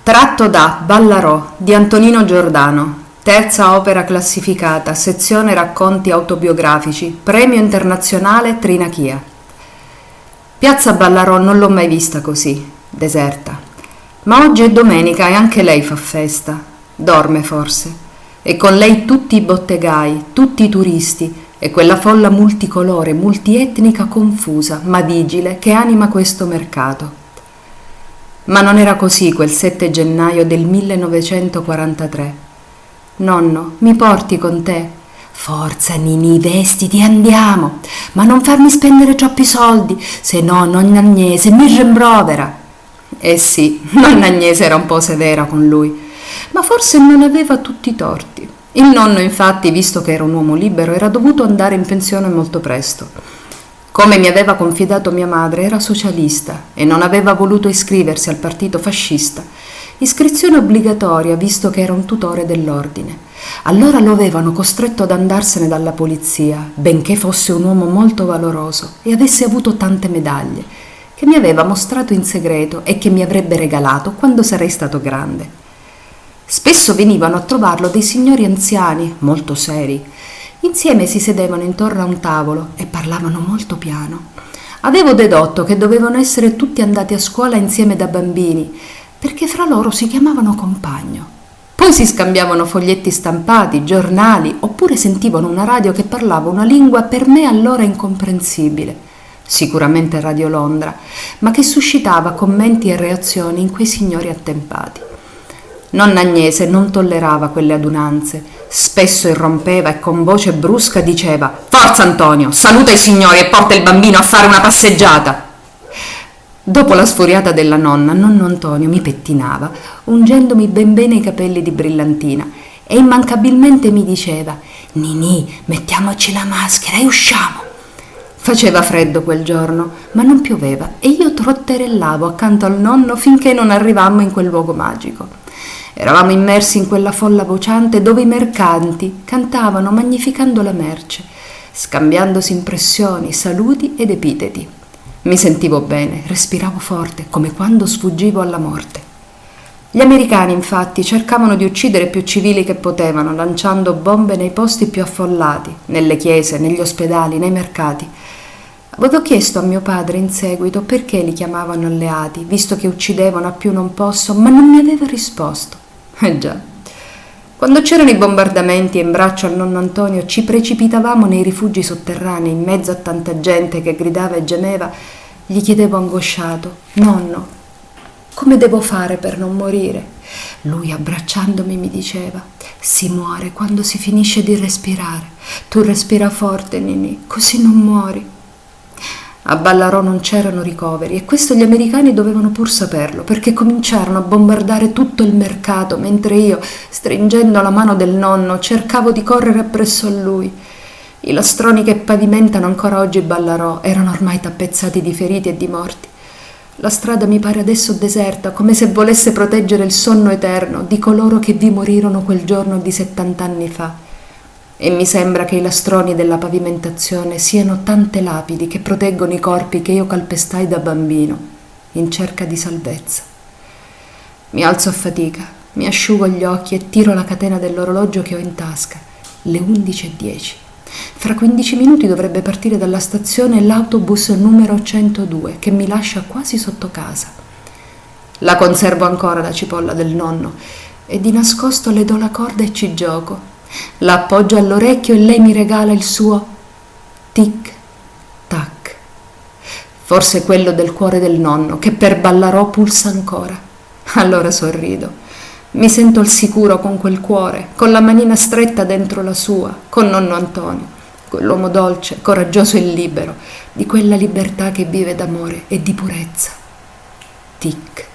Tratto da Ballarò di Antonino Giordano, terza opera classificata, sezione racconti autobiografici, premio internazionale Trinachia. Piazza Ballarò non l'ho mai vista così, deserta. Ma oggi è domenica e anche lei fa festa. Dorme forse. E con lei tutti i bottegai, tutti i turisti e quella folla multicolore, multietnica confusa, ma vigile, che anima questo mercato. Ma non era così quel 7 gennaio del 1943. Nonno, mi porti con te? Forza Ninì, vestiti, andiamo, ma non farmi spendere troppi soldi, se no nonna Agnese mi rimprovera. Eh sì, nonna Agnese era un po' severa con lui, ma forse non aveva tutti i torti. Il nonno, infatti, visto che era un uomo libero, era dovuto andare in pensione molto presto. Come mi aveva confidato mia madre, era socialista e non aveva voluto iscriversi al partito fascista. Iscrizione obbligatoria, visto che era un tutore dell'ordine. Allora lo avevano costretto ad andarsene dalla polizia, benché fosse un uomo molto valoroso e avesse avuto tante medaglie, che mi aveva mostrato in segreto e che mi avrebbe regalato quando sarei stato grande. Spesso venivano a trovarlo dei signori anziani, molto seri. Insieme si sedevano intorno a un tavolo e parlavano molto piano. Avevo dedotto che dovevano essere tutti andati a scuola insieme da bambini, perché fra loro si chiamavano compagno. Poi si scambiavano foglietti stampati, giornali, oppure sentivano una radio che parlava una lingua per me allora incomprensibile, sicuramente Radio Londra, ma che suscitava commenti e reazioni in quei signori attempati. Nonna Agnese non tollerava quelle adunanze, spesso irrompeva e con voce brusca diceva: «Forza Antonio, saluta i signori e porta il bambino a fare una passeggiata!» Dopo la sfuriata della nonna, nonno Antonio mi pettinava, ungendomi ben bene i capelli di brillantina, e immancabilmente mi diceva: «Ninì, mettiamoci la maschera e usciamo!» Faceva freddo quel giorno, ma non pioveva, e io trotterellavo accanto al nonno finché non arrivammo in quel luogo magico. Eravamo immersi in quella folla vociante dove i mercanti cantavano magnificando la merce, scambiandosi impressioni, saluti ed epiteti. Mi sentivo bene, respiravo forte, come quando sfuggivo alla morte. Gli americani, infatti, cercavano di uccidere più civili che potevano, lanciando bombe nei posti più affollati, nelle chiese, negli ospedali, nei mercati. Avevo chiesto a mio padre in seguito perché li chiamavano alleati, visto che uccidevano a più non posso, ma non mi aveva risposto. Già. Quando c'erano i bombardamenti e in braccio al nonno Antonio ci precipitavamo nei rifugi sotterranei in mezzo a tanta gente che gridava e gemeva, gli chiedevo angosciato: «Nonno, come devo fare per non morire?» Lui, abbracciandomi, mi diceva: «Si muore quando si finisce di respirare. Tu respira forte, Ninì, così non muori». A Ballarò non c'erano ricoveri e questo gli americani dovevano pur saperlo, perché cominciarono a bombardare tutto il mercato mentre io, stringendo la mano del nonno, cercavo di correre appresso a lui. I lastroni che pavimentano ancora oggi Ballarò erano ormai tappezzati di feriti e di morti. La strada mi pare adesso deserta, come se volesse proteggere il sonno eterno di coloro che vi morirono quel giorno di 70 anni fa. E mi sembra che i lastroni della pavimentazione siano tante lapidi che proteggono i corpi che io calpestai da bambino, in cerca di salvezza. Mi alzo a fatica, mi asciugo gli occhi e tiro la catena dell'orologio che ho in tasca. Le 11:10. Fra 15 minuti dovrebbe partire dalla stazione l'autobus numero 102 che mi lascia quasi sotto casa. La conservo ancora la cipolla del nonno e di nascosto le do la corda e ci gioco. La appoggio all'orecchio e lei mi regala il suo tic-tac. Forse quello del cuore del nonno che per Ballarò pulsa ancora. Allora sorrido. Mi sento al sicuro con quel cuore, con la manina stretta dentro la sua, con nonno Antonio, quell'uomo dolce, coraggioso e libero, di quella libertà che vive d'amore e di purezza. Tic.